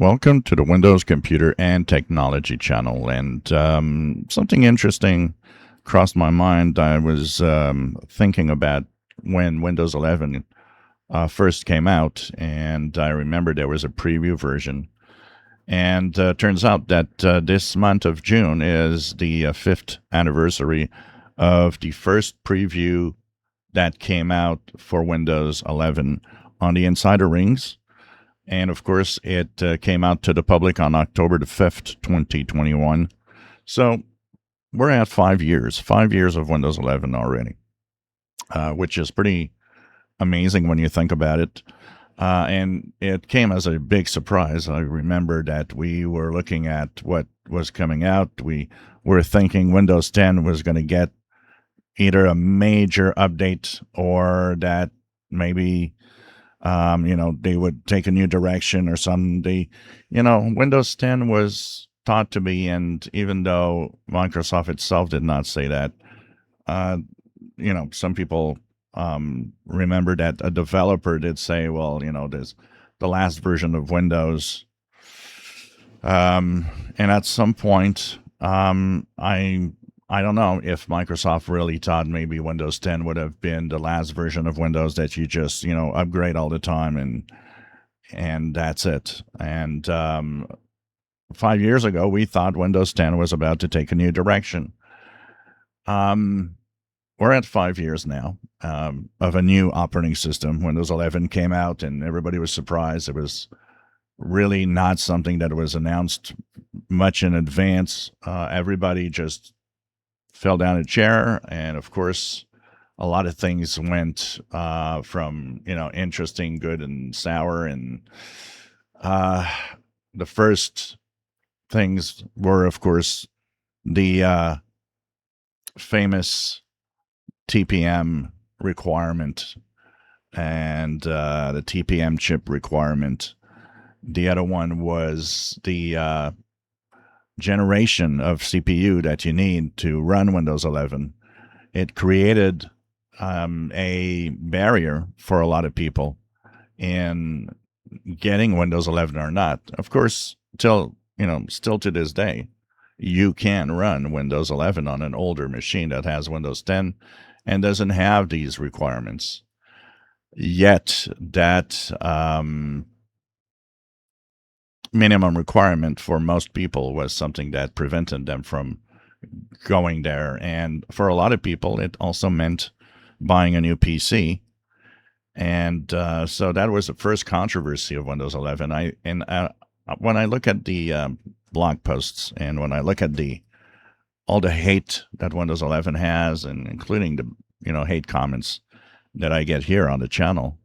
Welcome to the Windows Computer and Technology channel. And something interesting crossed my mind. I was thinking about when Windows 11 first came out, and I remember there was a preview version. And turns out that this month of June is the fifth anniversary of the first preview that came out for Windows 11 on the Insider Rings. And of course, it came out to the public on October the 5th, 2021. So we're at 5 years of Windows 11 already, which is pretty amazing when you think about it. And it came as a big surprise. I remember that we were looking at what was coming out. We were thinking Windows 10 was going to get either a major update or that maybe they would take a new direction or something. Windows 10 was thought to be, and even though Microsoft itself did not say that, some people remember that a developer did say, well, there's the last version of Windows. And at some point, I don't know if Microsoft really thought maybe Windows 10 would have been the last version of Windows that you just, upgrade all the time and that's it. And 5 years ago, we thought Windows 10 was about to take a new direction. We're at 5 years now of a new operating system. Windows 11 came out and everybody was surprised. It was really not something that was announced much in advance. Everybody just fell down a chair, and of course a lot of things went from interesting, good, and sour. And the first things were, of course, the famous TPM requirement and the TPM chip requirement. The other one was the generation of CPU that you need to run Windows 11. It created a barrier for a lot of people in getting Windows 11 or not. Of course, still to this day, you can run Windows 11 on an older machine that has Windows 10 and doesn't have these requirements. Yet that minimum requirement for most people was something that prevented them from going there. And for a lot of people, it also meant buying a new PC. And so that was the first controversy of Windows 11. When I look at the blog posts and when I look at all the hate that Windows 11 has, and including the hate comments that I get here on the channel,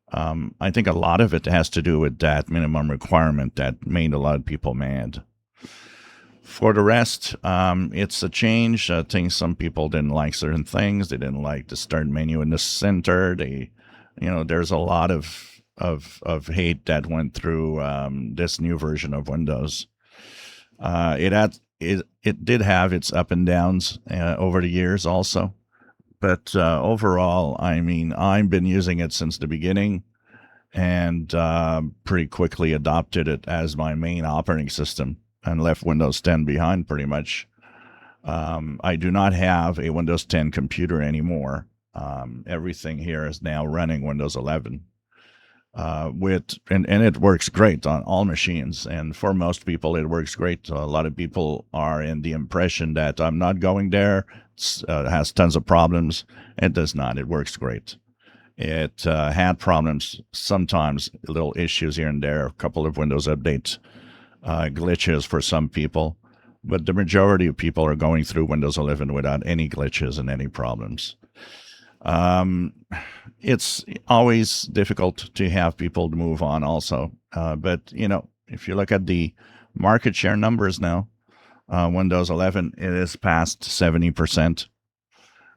I think a lot of it has to do with that minimum requirement that made a lot of people mad. For the rest, it's a change. Some people didn't like certain things. They didn't like the start menu in the center. There's a lot of hate that went through this new version of Windows. It did have its up and downs over the years also. But overall, I've been using it since the beginning and pretty quickly adopted it as my main operating system and left Windows 10 behind pretty much. I do not have a Windows 10 computer anymore. Everything here is now running Windows 11. And it works great on all machines, and for most people it works great. A lot of people are in the impression that I'm not going there. It has tons of problems. It does not. It works great. It had problems sometimes, little issues here and there, a couple of Windows update glitches for some people, but the majority of people are going through Windows 11 without any glitches and any problems. It's always difficult to have people move on also. But, if you look at the market share numbers now, Windows 11, it is past 70%,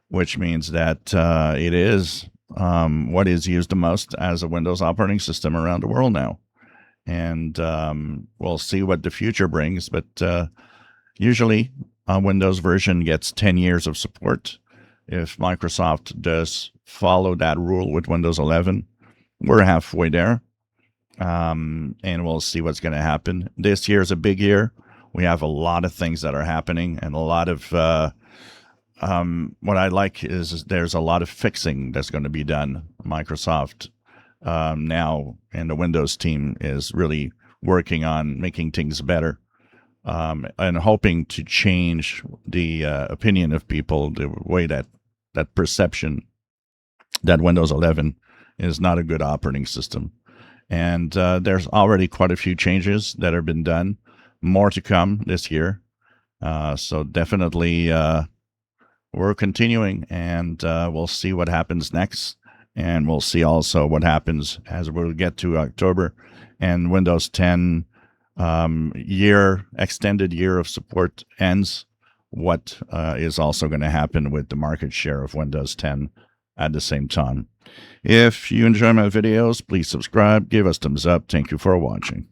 which means that it is what is used the most as a Windows operating system around the world now. And we'll see what the future brings. But usually a Windows version gets 10 years of support. If Microsoft does follow that rule with Windows 11, we're halfway there. and we'll see what's going to happen. This year is a big year. We have a lot of things that are happening, and a lot of what I like is there's a lot of fixing that's going to be done. Microsoft now and the Windows team is really working on making things better, and hoping to change the opinion of people, the way that perception that Windows 11 is not a good operating system. And there's already quite a few changes that have been done, more to come this year. So definitely we're continuing, and we'll see what happens next. And we'll see also what happens as we'll get to October and Windows 10 extended year of support ends. What is also going to happen with the market share of Windows 10 at the same time. If you enjoy my videos, please subscribe, give us thumbs up. Thank you for watching.